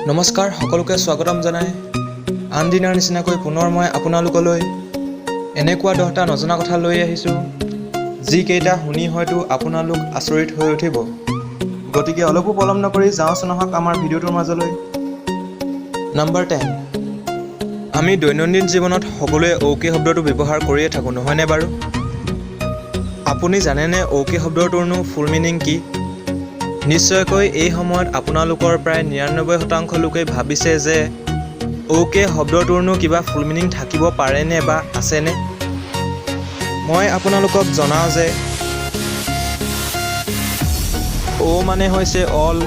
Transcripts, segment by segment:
নমস্কাৰ সকলোকে স্বাগতম জনাই আন দিনাৰ নিচিনাকৈ পুনৰ মই আপোনালোকলৈ এনেকুৱা 10টা নজনা কথা লৈ আহিছোঁ যিকেইটা শুনি হয়তো আপোনালোক আচৰিত হৈ উঠিব। গতিকে অলপো পলম নকৰি যাওঁচোন নহওক আমাৰ ভিডিঅ'টোৰ মাজলৈ। নম্বৰ 10, আমি দৈনন্দিন জীৱনত সকলোৱে অ'কে শব্দটো ব্যৱহাৰ কৰিয়ে থাকোঁ, নহয়নে বাৰু? আপুনি জানেনে অ'কে শব্দটোৰনো ফুল মিনিং কি? নিশ্চয়কৈ এই সময়ত আপোনালোকৰ প্ৰায় 99% লোকেই ভাবিছে যে অ'কে শব্দটোৰনো কিবা ফুল মিনিং থাকিব পাৰেনে বা আছেনে। মই আপোনালোকক জনাওঁ যে অ' মানে হৈছে অল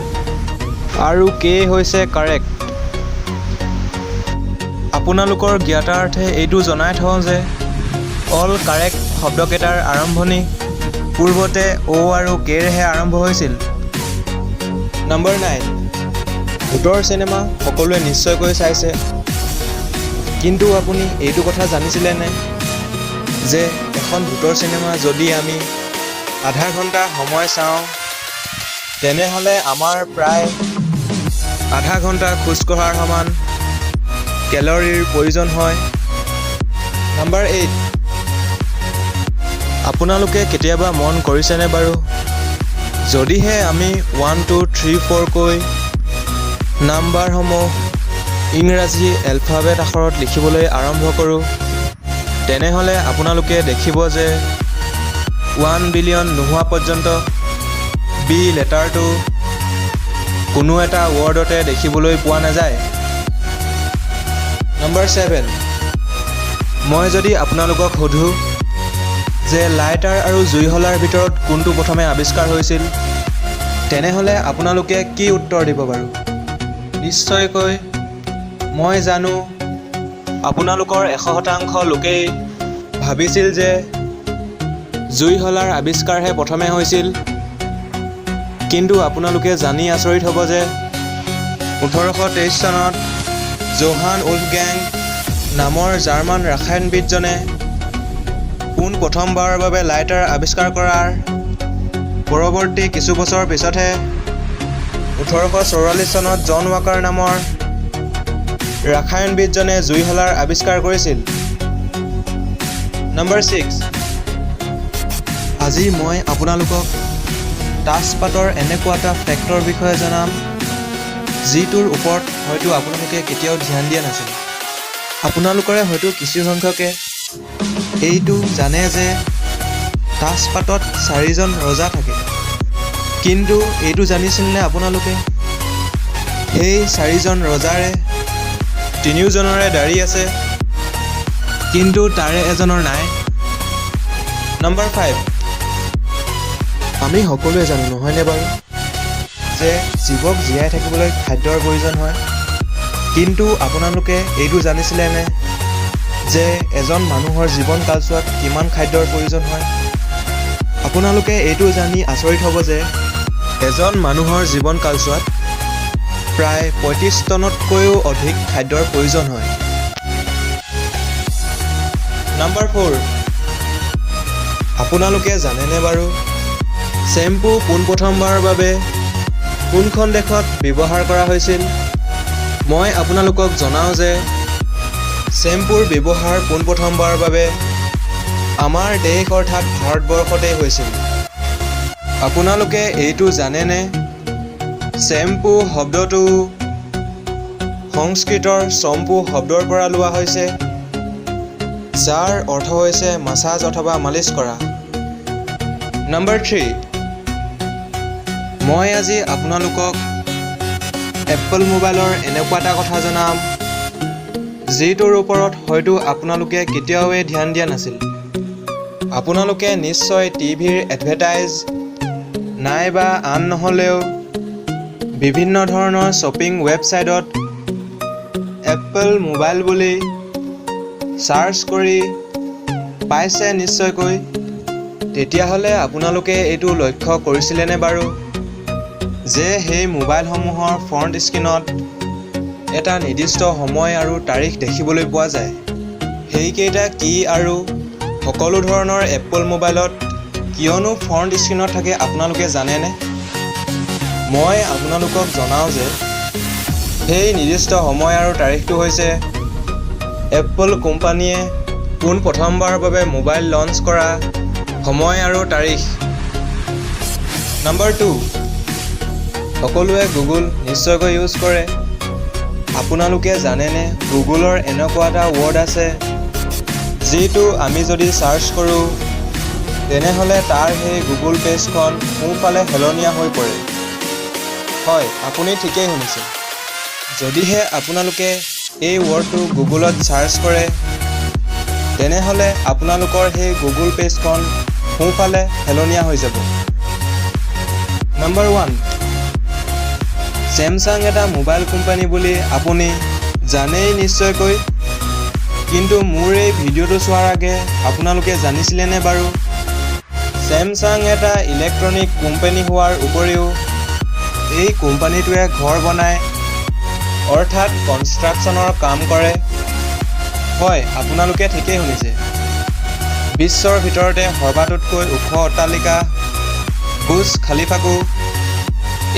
আৰু কে হৈছে কাৰেক্ট। আপোনালোকৰ জ্ঞাতাৰ্থে এইটো জনাই থওঁ যে অল কাৰেক্ট শব্দকেইটাৰ আৰম্ভণি পূৰ্বতে অ' আৰু কেৰেহে আৰম্ভ হৈছিল। নম্বৰ 9, ভূতৰ চিনেমা সকলোৱে নিশ্চয়কৈ চাইছে, কিন্তু আপুনি এইটো কথা জানিছিলেনে যে এখন ভূতৰ চিনেমা যদি আমি আধা ঘণ্টা সময় চাওঁ তেনেহ'লে আমাৰ প্ৰায় আধা ঘণ্টা খোজ কঢ়াৰ সমান কেলৰিৰ প্ৰয়োজন হয়। নম্বৰ 8, আপোনালোকে কেতিয়াবা মন কৰিছেনে বাৰু যদিহে আমি 1, 2, 3, 4 কৈ নাম্বাৰসমূহ ইংৰাজী এলফাবেট আখৰত লিখিবলৈ আৰম্ভ কৰোঁ তেনেহ'লে আপোনালোকে দেখিব যে 1 বিলিয়ন নোহোৱা পৰ্যন্ত বি লেটাৰটো কোনো এটা ৱৰ্ডতে দেখিবলৈ পোৱা নাযায়। নম্বৰ 7, মই যদি আপোনালোকক সোধোঁ যে লাইটাৰ আৰু জুইশলাৰ ভিতৰত কোনটো প্ৰথমে আৱিষ্কাৰ হৈছিল তেনেহ'লে আপোনালোকে কি উত্তৰ দিব বাৰু? নিশ্চয়কৈ মই জানো আপোনালোকৰ 100% লোকেই ভাবিছিল যে জুইশলাৰ আৱিষ্কাৰহে প্ৰথমে হৈছিল, কিন্তু আপোনালোকে জানি আচৰিত হ'ব যে 1823 চনত জোহান উলফগেং নামৰ জাৰ্মান ৰাসায়নবিদজনে প্ৰথমবাৰৰ বাবে লাইটাৰ আৱিষ্কাৰ কৰাৰ পৰৱৰ্তী কিছু বছৰ পিছতহে 1844 চনত জন ৱাকাৰ নামৰ ৰাসায়নবিদজনে জুইশলাৰ আৱিষ্কাৰ কৰিছিল। নম্বৰ 6, আজি মই আপোনালোকক তাজপাতৰ এনেকুৱা এটা ফেক্টৰ বিষয়ে জনাম যিটোৰ ওপৰত হয়তো আপোনালোকে কেতিয়াও ধ্যান দিয়া নাছিল। আপোনালোকৰে হয়তো কিছু সংখ্যকে এইটো জানে যে তাজপাতত 4জন ৰজা থাকে, কিন্তু এইটো জানিছিলনে আপোনালোকে সেই 4জন ৰজাৰে 3জনৰে দাড়ি আছে কিন্তু তাৰে এজনৰ নাই। নম্বৰ 5, আমি সকলোৱে জানো নহয়নে বাৰু যে জীৱক জীয়াই থাকিবলৈ খাদ্যৰ প্ৰয়োজন হয়, কিন্তু আপোনালোকে এইটো জানিছিলেনে যে এজন মানুহৰ জীৱন কালছোৱাত কিমান খাদ্যৰ প্ৰয়োজন হয়? আপোনালোকে এইটো জানি আচৰিত হ'ব যে এজন মানুহৰ জীৱন কালছোৱাত প্ৰায় 35 টনতকৈও অধিক খাদ্যৰ প্ৰয়োজন হয়। নম্বৰ 4, আপোনালোকে জানেনে বাৰু শ্বেম্পু পোনপ্ৰথমবাৰৰ বাবে কোনখন দেশত ব্যৱহাৰ কৰা হৈছিল? মই আপোনালোকক জনাওঁ যে শ্বেম্পুৰ ব্যৱহাৰ পোনপ্ৰথমবাৰৰ বাবে আমাৰ দেশ অৰ্থাৎ ভাৰতবৰ্ষতেই হৈছিল। আপোনালোকে এইটো জানেনে শ্বেম্পু শব্দটো সংস্কৃতৰ চম্পু শব্দৰ পৰা লোৱা হৈছে, যাৰ অৰ্থ হৈছে মাছাজ অথবা মালিচ কৰা। নম্বৰ 3, মই আজি আপোনালোকক এপল মোবাইলৰ এনেকুৱা এটা কথা জনাম যিটোৰ ওপৰত হয়তো আপোনালোকে কেতিয়াওৱে ধ্যান দিয়া নাছিল। আপোনালোকে নিশ্চয় টিভিৰ এডভাৰটাইজ নাইবা আন নহ'লেও বিভিন্ন ধৰণৰ শ্বপিং ৱেবছাইটত এপল মোবাইল বুলি চাৰ্চ কৰি পাইছে নিশ্চয়কৈ। তেতিয়াহ'লে আপোনালোকে এইটো লক্ষ্য কৰিছিলেনে বাৰু যে সেই মোবাইলসমূহৰ ফ্ৰণ্ট স্ক্ৰীণত এটা নিৰ্দিষ্ট সময় আৰু তাৰিখ দেখিবলৈ পোৱা যায়? সেইকেইটা কি আৰু সকলো ধৰণৰ এপল মোবাইলত কিয়নো ফ্ৰণ্ট স্ক্ৰীণত থাকে আপোনালোকে জানেনে? মই আপোনালোকক জনাওঁ যে সেই নিৰ্দিষ্ট সময় আৰু তাৰিখটো হৈছে এপল কোম্পানীয়ে পোনপ্ৰথমবাৰৰ বাবে মোবাইল লঞ্চ কৰা সময় আৰু তাৰিখ। নম্বৰ 2, সকলোৱে গুগল নিশ্চয়কৈ ইউজ কৰে। আপোনালোকে জানেনে গুগলৰ এনেকুৱা এটা ৱৰ্ড আছে যিটো আমি যদি চাৰ্চ কৰোঁ তেনেহ'লে তাৰ সেই গুগল পেজখন সোঁফালে হেলনীয়া হৈ পৰে। হয়, আপুনি ঠিকেই শুনিছে। যদিহে আপোনালোকে এই ৱৰ্ডটো গুগলত চাৰ্চ কৰে তেনেহ'লে আপোনালোকৰ সেই গুগল পেজখন সোঁফালে হেলনীয়া হৈ যাব। নম্বৰ 1, ছেমছাং এটা মোবাইল কোম্পানী বুলি আপুনি জানেই নিশ্চয়কৈ, কিন্তু মোৰ এই ভিডিঅ'টো চোৱাৰ আগে আপোনালোকে জানিছিলেনে বাৰু ছেমছাং এটা ইলেক্ট্ৰনিক কোম্পানী হোৱাৰ উপৰিও এই কোম্পানীটোৱে ঘৰ বনায়, অৰ্থাৎ কনষ্ট্ৰাকশ্যনৰ কাম কৰে। হয়, আপোনালোকে ঠিকেই শুনিছে। বিশ্বৰ ভিতৰতে সৰ্বাতোতকৈ ওখ অট্টালিকা বুৰ্জ খালিফাকো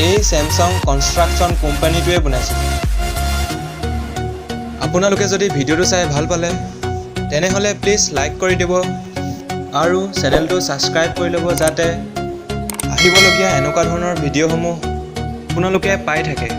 এই ছেমছাং কনষ্ট্ৰাকশ্যন কোম্পানীটোৱে বনাইছে। আপোনালোকে যদি ভিডিঅ'টো চাই ভাল পালে তেনেহ'লে প্লিজ লাইক কৰি দিব আৰু চেনেলটো ছাবস্ক্ৰাইব কৰি ল'ব যাতে আহিবলগীয়া এনেকুৱা ধৰণৰ ভিডিঅ'সমূহ আপোনালোকে পাই থাকে।